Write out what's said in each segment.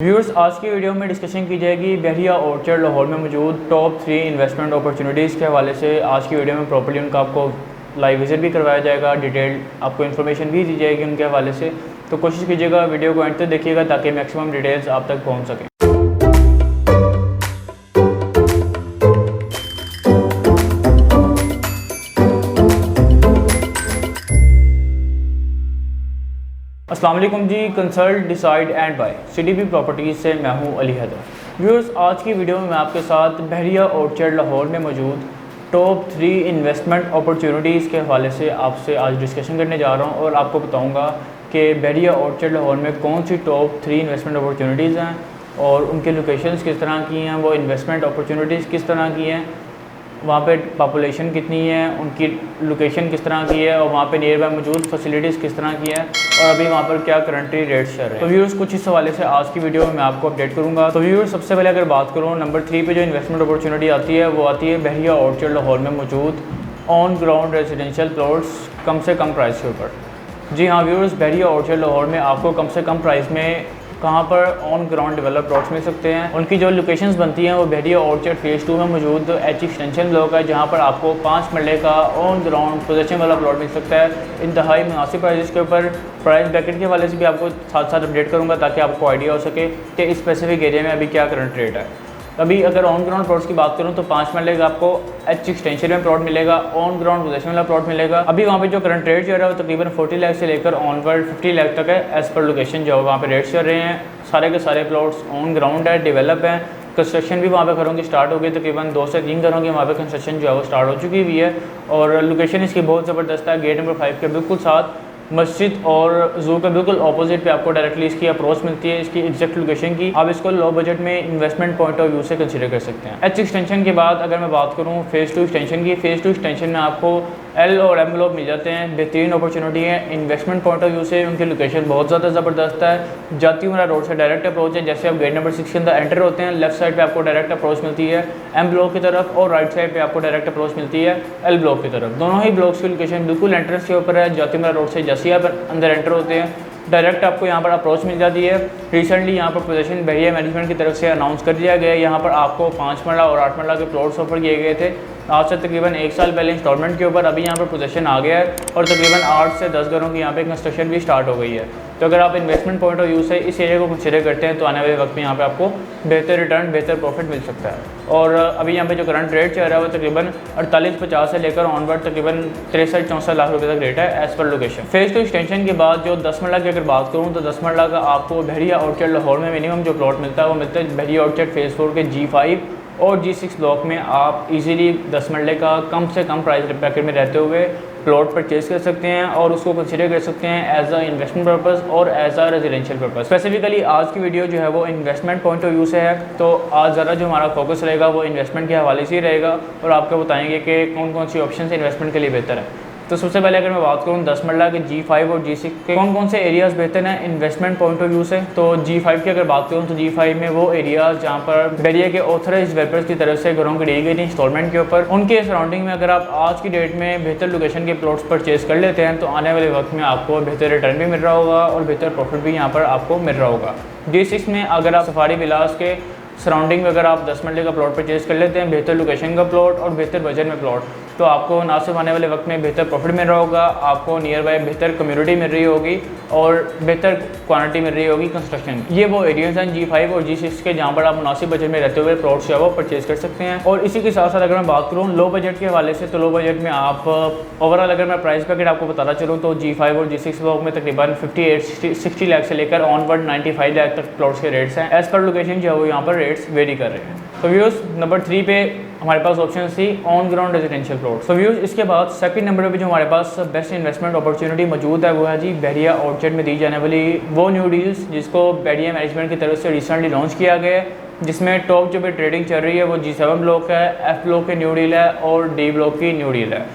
Viewers, आज की video में डिस्कशन की जाएगी बहरिया ऑर्चर्ड लाहौर में मौजूद टॉप 3 इन्वेस्टमेंट अपॉर्चुनिटीज़ के हवाले से। आज की वीडियो में प्रॉपर्ली उनका आपको लाइव विजिट भी करवाया जाएगा, डिटेल आपको इन्फॉर्मेशन भी दी जाएगी उनके हवाले से। तो कोशिश कीजिएगा वीडियो को एंड तक देखिएगा ताकि मैक्सिमम डिटेल्स आप तक पहुँच सकें। अस्सलाम वालेकुम जी, consult decide and buy CDP properties से मैं हूं अली हैदर। व्यूअर्स, आज की वीडियो में मैं आपके साथ बहरिया ऑर्चर्ड लाहौर में मौजूद टॉप 3 इन्वेस्टमेंट अपॉर्चुनिटीज़ के हवाले से आपसे आज डिस्कशन करने जा रहा हूं और आपको बताऊंगा कि बहरिया ऑर्चर्ड लाहौर में कौन सी टॉप 3 इन्वेस्टमेंट अपॉर्चुनिटीज़ हैं और उनके लोकेशंस किस तरह की हैं, वो इन्वेस्टमेंट अपॉर्चुनिटीज़ किस तरह की हैं, वहाँ पे पॉपुलेशन कितनी है, उनकी लोकेशन किस तरह की है और वहाँ पे नियर बाय मौजूद फैसिलिटीज़ किस तरह की है और अभी वहाँ पर क्या करंटली रेट्स चल रहे हैं। तो व्यूअर्स, कुछ इस हवाले से आज की वीडियो में मैं आपको अपडेट करूँगा। तो व्यूअर्स, सबसे पहले अगर बात करूँ नंबर 3 पे जो इन्वेस्टमेंट अपॉर्चुनिटी आती है वो आती है बहरिया ऑर्चर्ड लाहौर में मौजूद ऑन ग्राउंड रेजिडेंशियल प्लॉट्स कम से कम प्राइस के ऊपर। जी हाँ व्यूअर्स, बहरिया ऑर्चर्ड लाहौर में आपको कम से कम प्राइस में कहाँ पर ऑन ग्राउंड डेवलप प्लॉट्स मिल सकते हैं। उनकी जो लोकेशंस बनती हैं वो बहरिया ऑर्चर्ड फेज़ 2 में मौजूद H एक्सटेंशन ब्लॉक है, जहाँ पर आपको 5 मरले का ऑन ग्राउंड पोजीशन वाला प्लॉट मिल सकता है इंतहाई मुनासिब प्राइस के ऊपर। प्राइस ब्रैकेट के हवाले से भी आपको साथ साथ अपडेट करूँगा ताकि आपको आइडिया हो सके कि इस स्पेसिफिक एरिया में अभी क्या करंट रेट है। अभी अगर ऑन ग्राउंड प्लॉट्स की बात करूँ तो 5 मरले का आपको H एक्सटेंशन में प्लॉट मिलेगा, ऑन ग्राउंड पोजीशन वाला प्लॉट मिलेगा। अभी वहाँ पे जो करंट रेट चल रहा है वो तकरीबन 40 लाख से लेकर ऑनवर्ड 50 लाख तक है। एज़ पर लोकेशन जो वहाँ पे रेट्स चल रहे हैं, सारे के सारे प्लॉट्स ऑन ग्राउंड है, डेवलप है। कंस्ट्रक्शन भी वहाँ पे घरों की स्टार्ट हो गई, तकरीबन 2 से 3 घरों की वहाँ पे कंस्ट्रक्शन जो है वो स्टार्ट हो चुकी हुई है और लोकेशन इसकी बहुत ज़बरदस्त है। गेट नंबर 5 के बिल्कुल साथ मस्जिद और जू के बिल्कुल ऑपोजिट पे आपको डायरेक्टली इसकी अप्रोच मिलती है इसकी एग्जैक्ट लोकेशन की। आप इसको लो बजट में इन्वेस्टमेंट पॉइंट ऑफ व्यू से कंसीडर कर सकते हैं। H एक्सटेंशन के बाद अगर मैं बात करूँ फेज़ 2 एक्सटेंशन की, फेज़ 2 एक्सटेंशन में आपको L और M ब्लॉक मिल जाते हैं। बेहतरीन अपॉर्चुनिटी है इन्वेस्टमेंट पॉइंट ऑफ व्यू से। उनकी लोकेशन बहुत ज़्यादा ज़बरदस्त है। जाती उमरा रोड से डायरेक्ट अप्रोच है। जैसे आप गेट नंबर 6 के अंदर एंटर होते हैं, लेफ्ट साइड पे आपको डायरेक्ट अप्रोच मिलती है M ब्लॉक की तरफ और राइट साइड पे आपको डायरेक्ट अप्रोच मिलती है L ब्लॉक की तरफ। दोनों ही ब्लॉक्स की लोकेशन बिल्कुल एंट्रेंस के ऊपर है। जाती उमरा रोड से जैसे आप अंदर एंटर होते हैं डायरेक्ट आपको यहाँ पर अप्रोच मिल जाती है। रिसेंटली यहाँ पर पोजीशन बहरिया मैनेजमेंट की तरफ से अनाउंस कर दिया गया है। यहाँ पर आपको 5 मरला और 8 मरला के प्लॉट्स ऑफर किए गए थे आज से तकरीबन 1 साल पहले इंस्टॉलमेंट के ऊपर। अभी यहाँ पर पोजीशन आ गया है और तकरीबन 8 से 10 घरों की यहाँ पे कंस्ट्रक्शन भी स्टार्ट हो गई है। तो अगर आप इन्वेस्टमेंट पॉइंट ऑफ व्यू से इस एरिया को कंसिडर करते हैं तो आने वाले वक्त में यहाँ पे आपको बेहतर रिटर्न, बेहतर प्रॉफिट मिल सकता है। और अभी यहाँ पे जो करंट रेट चल रहा है वो तकरीबन 48-50 से लेकर ऑनवर्ड तकरीबन 63-64 लाख रुपये तक रेट है as per location. Phase 2 extension के बाद जो 10 मरला की अगर बात करूँ तो 10 मरला का आपको बहरिया ऑर्चर्ड लाहौर में मिनिमम जो प्लॉट मिलता है वो मिलता है बहरिया ऑर्चर्ड फेज़ 4 के G5 और G6 ब्लॉक में। आप इजीली 10 मरले का कम से कम प्राइस ब्रैकेट में रहते हुए प्लॉट परचेज कर सकते हैं और उसको कंसीडर कर सकते हैं एज अ इन्वेस्टमेंट पर्पस और as a residential purpose. Specifically आज की वीडियो जो है वो इन्वेस्टमेंट पॉइंट ऑफ व्यू से है, तो आज ज़रा जो हमारा फोकस रहेगा वो इन्वेस्टमेंट के हवाले से ही रहेगा और आपको बताएंगे कि कौन कौन सी ऑप्शन इन्वेस्टमेंट के लिए बेहतर है। तो सबसे पहले अगर मैं बात करूँ 10 मरला के G5 और G6 के कौन कौन से एरियाज़ बेहतर हैं इन्वेस्टमेंट पॉइंट ऑफ व्यू से, तो G5 की अगर बात करूँ तो G5 में वो एरिया जहाँ पर बहरिया के ऑथराइज्ड डेवलपर्स की तरफ से घरों की दी गई थी इंस्टॉलमेंट के ऊपर, उनके सराउंडिंग में अगर आप आज की डेट में बेहतर लोकेशन के प्लॉट्स परचेज कर लेते हैं तो आने वाले वक्त में आपको बेहतर रिटर्न भी मिल रहा होगा और बेहतर प्रॉफिट भी यहाँ पर आपको मिल रहा होगा। G6 में अगर आप सफारी विलास के सराउंडिंग में अगर आप 10 मरले का प्लॉट परचेज कर लेते हैं, बेहतर लोकेशन का प्लॉट और बेहतर बजट में प्लॉट, तो आपको ना सिर्फ आने वाले वक्त में बेहतर प्रॉफिट मिल रहा होगा, आपको नियर बाय बेहतर कम्युनिटी मिल रही होगी और बेहतर क्वांटिटी मिल रही होगी कंस्ट्रक्शन। ये वो एरियाज़ हैं G5 और G6 के जहाँ पर आप मुनासिब बजट में रहते हुए प्लॉट्स जो है वो परचेज कर सकते हैं। और इसी के साथ साथ अगर मैं बात करूँ लो बजट के हवाले से, तो लो बजट में आप ओवरऑल अगर मैं प्राइस पैकेट आपको बताना चलूँ तो G5 और G6 ब्लॉक में तकरीबन 58-60 लाख से लेकर ऑनवर्ड 95 लाख तक प्लॉट्स के रेट्स हैं। एज़ पर लोकेशन जो है वो यहाँ पर रेट्स वेरी कर रहे हैं। तो व्यूअर्स, नंबर 3 पे हमारे पास ऑप्शन थी ऑन ग्राउंड रेजिडेंशियल प्लॉट। तो व्यूअर्स, इसके बाद सेकंड नंबर पे जो हमारे पास बेस्ट इन्वेस्टमेंट अपॉर्चुनिटी मौजूद है वो है जी बहरिया ऑर्चर्ड में दी जाने वाली वो न्यू डील्स जिसको बहरिया मैनेजमेंट की तरफ से रिसेंटली लॉन्च किया गया है, जिसमें टॉप जो भी ट्रेडिंग चल रही है वो G7 ब्लॉक है, F ब्लॉक की न्यू डील है और D ब्लॉक की न्यू डील है।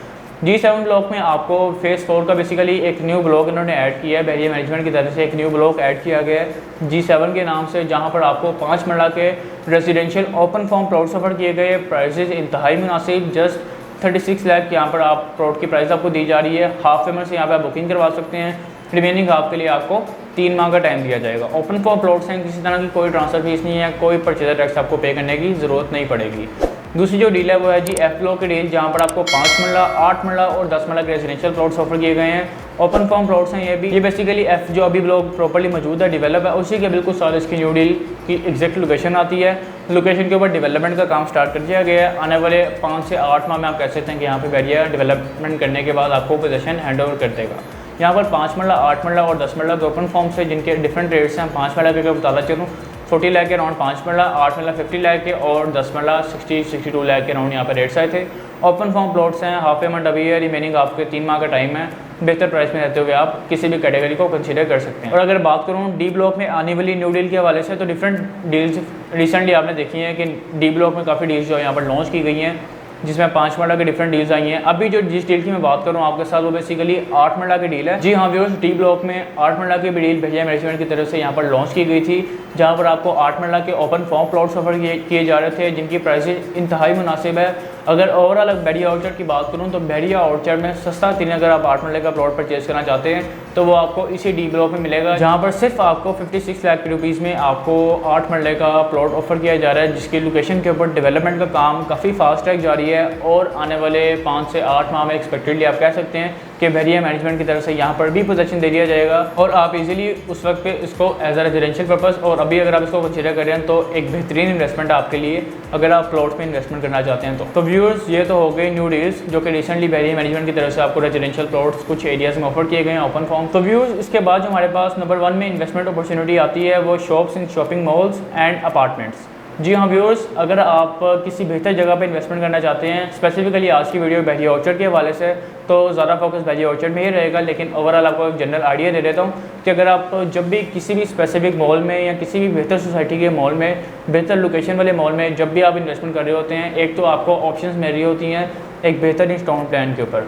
G7 ब्लॉक में आपको फेज़ 4 का बेसिकली एक न्यू ब्लॉक इन्होंने ऐड किया है, बहरिया मैनेजमेंट की तरफ से एक न्यू ब्लॉक ऐड किया गया है G7 के नाम से, जहां पर आपको 5 मरला के residential open form plots offer किए गए। प्राइसेस इंतहाई मुनासिब, जस्ट 36 लाख यहाँ पर आप प्लॉट की प्राइस आपको दी जा रही है। हाफ पेमेंट से यहाँ पर आप बुकिंग करवा सकते हैं, रिमेनिंग हाफ के लिए आपको 3 माह का टाइम दिया जाएगा। ओपन फॉर प्लॉट्स हैं, किसी तरह की कोई ट्रांसफ़र फीस नहीं है, कोई परचेजर टैक्स आपको पे करने की ज़रूरत नहीं पड़ेगी। दूसरी जो डील है वो है जी एफ ब्लॉक की डील, जहाँ पर आपको 5 मरला, 8 मरला और 10 मरला के रेजिडेंशियल प्लॉट्स ऑफर किए गए हैं। ओपन फॉर्म प्लॉट्स हैं ये बेसिकली एफ जो अभी ब्लॉक प्रॉपर्ली मौजूद है, डेवलप है, उसी के बिल्कुल साथ इसकी न्यू डील की एग्जैक्ट लोकेशन आती है। लोकेशन के ऊपर डेवलपमेंट का काम स्टार्ट कर दिया गया है। आने वाले 5 से 8 माह में आप कह सकते हैं कि यहाँ पे बैरिया डेवलपमेंट करने के बाद आपको पोजीशन हैंड ओवर कर देगा। यहाँ पर 5 मरला, 8 मरला और 10 मरला के ओपन फॉर्म से जिनके डिफरेंट रेट्स हैं। 5 मरला के बताना चलूँ 40 लाख के अराउंड 5 मरला, 8 मरला 50 लाख के और 10 मरला 62 लाख के अराउंड यहाँ पर रेट्स आए थे। ओपन फॉर्म प्लॉट्स हैं, हाफ पेमेंट अभी है, रिमेनिंग आपके 3 माह का टाइम है। बेहतर प्राइस में रहते हुए आप किसी भी कैटेगरी को कंसीडर कर सकते हैं। और अगर बात करूँ डी ब्लॉक में आने वाली न्यू डील के हवाले से, तो डिफरेंट डील्स रिसेंटली आपने देखी हैं कि डी ब्लॉक में काफ़ी डील्स जो यहाँ पर लॉन्च की गई हैं, जिसमें 5 मरला के डिफरेंट डील्स आई हैं। अभी जो जिस डील की मैं बात करूँ आपके साथ वो बेसिकली 8 मरला की डील है। जी हाँ व्यूअर्स, डी ब्लॉक में 8 मरला की डील भैया मैनेजमेंट की तरफ से यहाँ पर लॉन्च की गई थी, जहाँ पर आपको 8 मरला के ओपन फॉर्म प्लॉट्स ऑफर किए जा रहे थे, जिनकी प्राइसेज इंतहाई मुनासिब है। अगर ओवरऑल बैरिया ऑर्चर्ड की बात करूँ तो बैरिया ऑर्चर्ड में सस्ता तीन अगर आप 8 मरले का प्लॉट परचेज करना चाहते हैं तो वो आपको इसी डी ब्लॉक में मिलेगा, जहाँ पर सिर्फ आपको 56 लाख रुपीज़ में आपको 8 मरले का प्लॉट ऑफर किया जा रहा है, जिसकी लोकेशन के ऊपर डेवलपमेंट का काम काफ़ी फास्ट ट्रैक जारी है। और आने वाले 5 से 8 माह में एक्सपेक्टेडली आप कह सकते हैं कि बैरिया मैनेजमेंट की तरफ से यहाँ पर भी पोजीशन दे दिया जाएगा और आप इजीली उस वक्त पे इसको एज अ रेजिडेंशियल पर्पस, और अभी अगर आप इसको कंसीडर करें तो एक बेहतरीन इन्वेस्टमेंट आपके लिए अगर आप प्लॉट में इन्वेस्टमेंट करना चाहते हैं तो व्यूअर्स ये तो हो गए न्यू डील्स जो कि रिसेंटली बैरिया मैनेजमेंट की तरफ से आपको रेजिडेंशियल प्लॉट्स कुछ एरियाज में ऑफर किए गए हैं ओपन फॉर्म। तो व्यूअर्स इसके बाद जो हमारे पास नंबर 1 में इन्वेस्टमेंट अपॉर्चुनिटी आती है वो shops in shopping malls and apartments. जी हाँ व्यूअर्स, अगर आप किसी बेहतर जगह पर इन्वेस्टमेंट करना चाहते हैं, स्पेसिफिकली आज की वीडियो बैरिया ऑर्चर्ड के हवाले से, तो ज़्यादा फोकस बैरिया ऑर्चर्ड में ही रहेगा, लेकिन ओवरऑल आपको एक जनरल आइडिया दे देता हूँ कि अगर आप जब भी किसी भी स्पेसिफिक मॉल में या किसी भी बेहतर सोसाइटी के मॉल में, बेहतर लोकेशन वाले मॉल में जब भी आप इन्वेस्टमेंट कर रहे होते हैं, एक तो आपको ऑप्शंस मिल रही होती हैं एक बेहतर इंस्टॉलमेंट प्लान के ऊपर,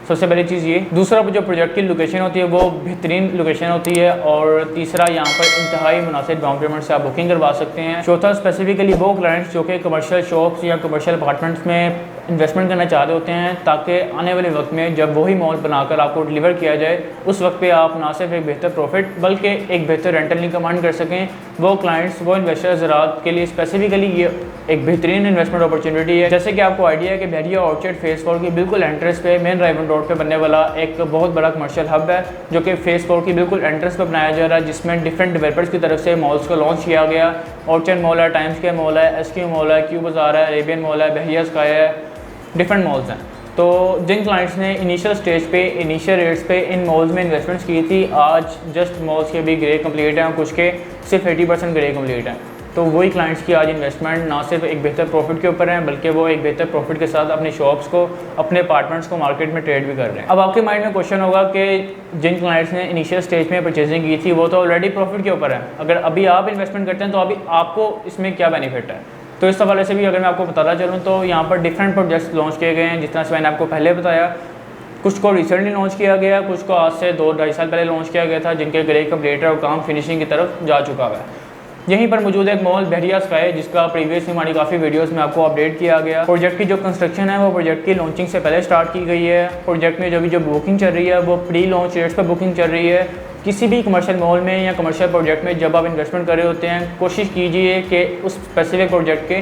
सबसे पहली चीज़ ये। दूसरा जो प्रोजेक्ट की लोकेशन होती है वो बेहतरीन लोकेशन होती है, और तीसरा यहाँ पर इंतहाई मुनासिब डाउन पेमेंट से आप बुकिंग करवा सकते हैं। चौथा स्पेसिफिकली वो क्लाइंट्स जो कि कमर्शियल शॉप्स या कमर्शियल अपार्टमेंट्स में इन्वेस्टमेंट करना चाह रहे होते हैं, ताकि आने वाले वक्त में जब वही मॉल बनाकर आपको डिलीवर किया जाए उस वक्त पे आप ना सिर्फ एक बेहतर प्रॉफिट बल्कि एक बेहतर रेंटल इनकम अर्न कर सकें। वो क्लाइंट्स, वो इन्वेस्टर्स ज़रात के लिए स्पेसिफिकली ये एक बेहतरीन इन्वेस्टमेंट अपॉर्चुनिटी है। जैसे कि आपको आइडिया है कि बैरिया ऑर्चर्ड फेस 4 की बिल्कुल एंट्रेंस पे मेन राइवन रोड पे बनने वाला एक बहुत बड़ा कमर्शियल हब है, जो कि फेस 4 की बिल्कुल एंट्रेंस पे बनाया जा रहा है, जिसमें डिफरेंट डेवलपर्स की तरफ से मॉल्स को लॉन्च किया गया। ऑर्चर्ड मॉल है, टाइम्स स्क्वायर मॉल है, एसक्यू मॉल है, क्यू बाज़ार है, अरेबियन मॉल है, बहिया स्काई है, डिफरेंट मॉल्स हैं। तो जिन क्लाइंट्स ने इनिशियल स्टेज पे इनिशियल रेट्स पे इन मॉल्स में इन्वेस्टमेंट्स की थी, आज जस्ट मॉल्स के भी ग्रे कंप्लीट हैं, कुछ के सिर्फ 80% ग्रे कंप्लीट हैं। तो वही क्लाइंट्स की आज इन्वेस्टमेंट ना सिर्फ एक बेहतर प्रॉफिट के ऊपर है, बल्कि वो एक बेहतर प्रॉफिट के साथ अपनी शॉप्स को, अपने अपार्टमेंट्स को मार्केट में ट्रेड भी कर रहे हैं। अब आपके माइंड में क्वेश्चन होगा कि जिन क्लाइंट्स ने इनिशियल स्टेज में परचेजिंग की थी वो तो ऑलरेडी प्रॉफिट के ऊपर है, अगर अभी आप इन्वेस्टमेंट करते हैं तो अभी आपको इसमें क्या बेनिफिट है। तो इस हवाले से भी अगर मैं आपको बताना चलूँ तो यहाँ पर डिफरेंट प्रोजेक्ट्स लॉन्च किए गए हैं, जिस तरह से मैंने आपको पहले बताया। कुछ को रिसेंटली लॉन्च किया गया, कुछ को आज से 2-2.5 साल पहले लॉन्च किया गया था, जिनके ग्रे कंप्लीट है और काम फिनिशिंग की तरफ जा चुका है। यहीं पर मौजूद एक मॉल बहिया स्काई, जिसका प्रीवियसली हमारी काफ़ी वीडियोस में आपको अपडेट किया गया। प्रोजेक्ट की जो कंस्ट्रक्शन है वो प्रोजेक्ट की लॉन्चिंग से पहले स्टार्ट की गई है। प्रोजेक्ट में जो बुकिंग चल रही है वो प्री लॉन्च रेट्स पर बुकिंग चल रही है। किसी भी कमर्शियल मॉल में या कमर्शियल प्रोजेक्ट में जब आप इन्वेस्टमेंट कर रहे होते हैं, कोशिश कीजिए कि उस स्पेसिफिक प्रोजेक्ट के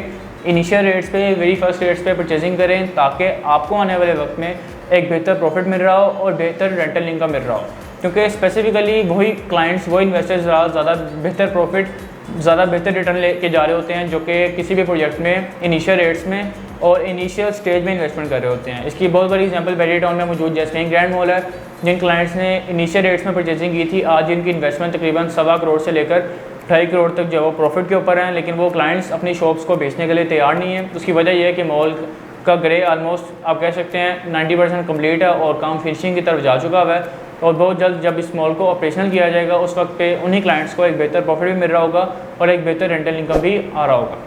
इनिशियल रेट्स पे, वेरी फर्स्ट रेट्स पे परचेजिंग करें, ताकि आपको आने वाले वक्त में एक बेहतर प्रॉफिट मिल रहा हो और बेहतर रेंटल इनकम मिल रहा हो। क्योंकि स्पेसिफिकली वही क्लाइंट्स, वही इन्वेस्टर्स ज़्यादा बेहतर प्रॉफिट, ज़्यादा बेहतर रिटर्न लेके जा रहे होते हैं, जो कि किसी भी प्रोजेक्ट में इनिशियल रेट्स में और इनिशियल स्टेज में इन्वेस्टमेंट कर रहे होते हैं। इसकी बहुत बड़ी एग्जांपल बैरिया टाउन में मौजूद जैस्मीन ग्रैंड मॉल है। जिन क्लाइंट्स ने इनिशियल रेट्स में परचेजिंग की थी, आज इनकी इन्वेस्टमेंट तकरीबन 1.25 करोड़ से लेकर 2.5 करोड़ तक जो वो प्रॉफिट के ऊपर हैं, लेकिन वो क्लाइंट्स अपनी शॉप्स को बेचने के लिए तैयार नहीं है। उसकी वजह यह है कि मॉल का ग्रे ऑलमोस्ट आप कह सकते हैं 90% कम्प्लीट है और काम फिनिशिंग की तरफ जा चुका है, और बहुत जल्द जब इस मॉल को ऑपरेशनल किया जाएगा उस वक्त पे उन्हीं क्लाइंट्स को एक बेहतर प्रॉफिट भी मिल रहा होगा और एक बेहतर रेंटल इनकम भी आ रहा होगा।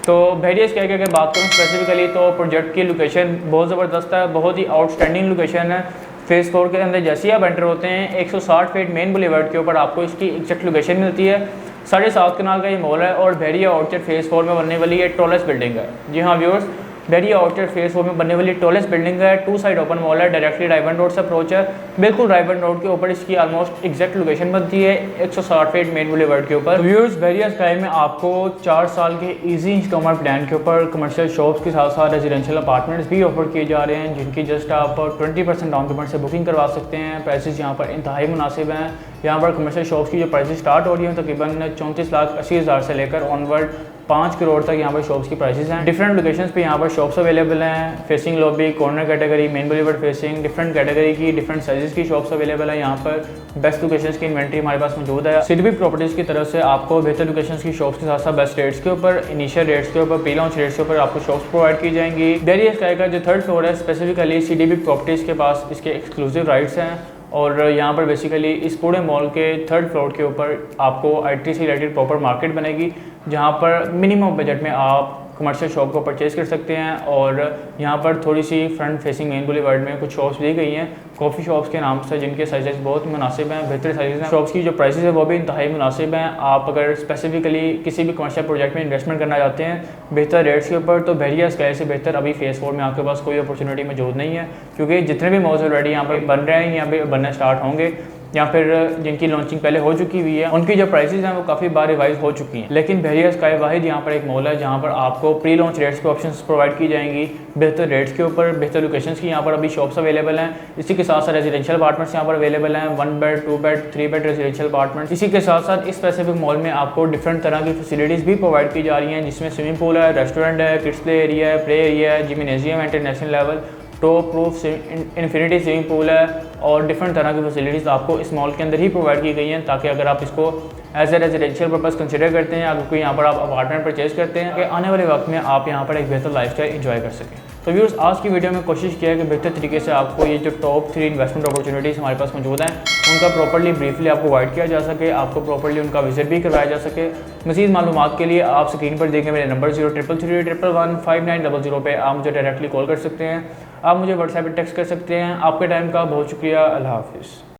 तो बैरिया स्काई की अगर बात करूँ स्पेसिफिकली तो प्रोजेक्ट की लोकेशन बहुत ज़बरदस्त है, बहुत ही आउटस्टैंडिंग लोकेशन है। फेस 4 के अंदर जैसे ही आप एंटर होते हैं 160 फीट मेन बुलेवार्ड के ऊपर आपको इसकी एग्जैक्ट लोकेशन मिलती है। 7.5 कनाल का ये मॉल है और बैरिया ऑर्चर्ड फेस 4 में बनने वाली ये टॉलेस्ट बिल्डिंग है। जी हाँ व्यूअर्स, बहरिया ऑर्चर्ड फेस 4 में बनने वाली टॉलेस्ट बिल्डिंग है। 2 साइड ओपन मॉल है, डायरेक्टली रायबन रोड से अप्रोच है। बिल्कुल रायबन रोड के ऊपर इसकी ऑलमोस्ट एग्जैक्ट लोकेशन बनती है 160 फीट मेन बुलेवार्ड के ऊपर। व्यूअर्स, बहरिया स्काई में आपको 4 साल के इजी इंस्टॉलमेंट प्लान के ऊपर कमर्शियल शॉप्स के साथ साथ रेजिडेंशियल अपार्टमेंट्स भी ऑफर किए जा रहे हैं, जिनकी जस्ट आप 20% डाउन पेमेंट से बुकिंग करवा सकते हैं। प्राइसेस यहाँ पर इंतहाई मुनासिब हैं। यहाँ पर कमर्शियल शॉप्स की जो प्राइसेस स्टार्ट हो रही हैं तकरीबन 34,80,000 से लेकर ऑनवर्ड 5 करोड़ तक यहाँ पर शॉप्स की प्राइसेस हैं। डिफरेंट लोकेशंस पे यहाँ पर शॉप्स अवेलेबल हैं। Facing lobby, corner category, main boulevard facing, different category की डिफरेंट साइजेस की शॉप्स अवेलेबल है। यहाँ पर बेस्ट लोकेशंस की इन्वेंट्री हमारे पास मौजूद है। सिटी प्रॉपर्टीज़ की तरफ से आपको बेहतर लोकेशंस की शॉप्स के साथ साथ बेस्ट रेट्स के ऊपर, इनिशियल रेट्स के ऊपर, प्री लॉन्च रेट्स के ऊपर आपको शॉप्स प्रोवाइड की जाएंगी। बहरिया स्काई का जो 3rd फ्लोर है स्पेसिफिकली CDB प्रॉपर्टीज़ के पास इसके एक्सक्लूसिव राइट्स हैं और यहाँ पर बेसिकली इस पूरे मॉल के 3rd फ्लोर के ऊपर आपको ITC रिलेटेड प्रॉपर मार्केट बनेगी, जहाँ पर मिनिमम बजट में आप कमर्शियल शॉप को परचेज कर सकते हैं। और यहाँ पर थोड़ी सी फ्रंट फेसिंग मेन बुलेवार्ड में कुछ शॉप्स दी गई हैं कॉफ़ी शॉप्स के नाम से, जिनके साइजेस बहुत मुनासिब हैं, बेहतर साइजेस हैं। शॉप्स की जो प्राइसेस है वो भी इंतहाई मुनासिब हैं। आप अगर स्पेसिफिकली किसी भी कमर्शियल प्रोजेक्ट में इन्वेस्टमेंट करना चाहते हैं बेहतर रेट्स के ऊपर, तो बहरिया स्काई से बेहतर अभी फेस 4 में आपके पास कोई अपॉर्चुनिटी मौजूद नहीं है, क्योंकि जितने भी मॉल्स ऑलरेडी यहाँ पर बन रहे हैं, यहाँ पे बनना स्टार्ट होंगे या फिर जिनकी लॉन्चिंग पहले हो चुकी हुई है, उनकी जो प्राइसेस हैं वो काफ़ी बार रिवाइज हो चुकी हैं। लेकिन बहरिया स्काई वाहिद यहाँ पर एक मॉल है जहाँ पर आपको प्री लॉन्च रेट्स पे ऑप्शंस प्रोवाइड की जाएंगी, बेहतर रेट्स के ऊपर, बेहतर लोकेशंस की यहाँ पर अभी शॉप्स अवेलेबल हैं। इसी के साथ साथ रेजिडेंशियल अपार्टमेंट्स यहाँ पर अवेलेबल हैं, 1 bed, 2 bed, 3 bed residential apartment. इसी के साथ साथ इस स्पेसिफिक मॉल में आपको डिफरेंट तरह की फैसिलिटीज़ भी प्रोवाइड की जा रही हैं, जिसमें स्विमिंग पूल है, रेस्टोरेंट है, किड्स प्ले एरिया है, प्ले एरिया है, जिम्नेजियम है international level, top proof infinity swimming pool है और डिफरेंट तरह की फैसिलिटीज़ आपको इस मॉल के अंदर ही प्रोवाइड की गई हैं, ताकि अगर आप इसको as a residential purpose consider करते हैं, अगर कोई यहाँ पर आप अपार्टमेंट परचेज करते हैं, कि आने वाले वक्त में आप यहाँ पर एक बेहतर लाइफस्टाइल एंजॉय कर सकें। तो व्यूअर्स, आज की वीडियो में कोशिश किया है कि बेहतर तरीके से आपको ये जो टॉप 3 इन्वेस्टमेंट अपॉर्चुनिटीज़ हमारे पास मौजूद हैं उनका प्रॉपर्ली ब्रीफली आपको गाइड किया जा सके, आपको प्रॉपर्ली उनका विजिट भी करवाया जा सके। मज़ीद मालूमात के लिए आप स्क्रीन पर देखें मेरे नंबर 0333115900 पे आप मुझे डायरेक्टली कॉल कर सकते हैं, आप मुझे व्हाट्सएप पर टेक्स्ट कर सकते हैं। आपके टाइम का बहुत शुक्रिया। अल्लाह हाफिज़।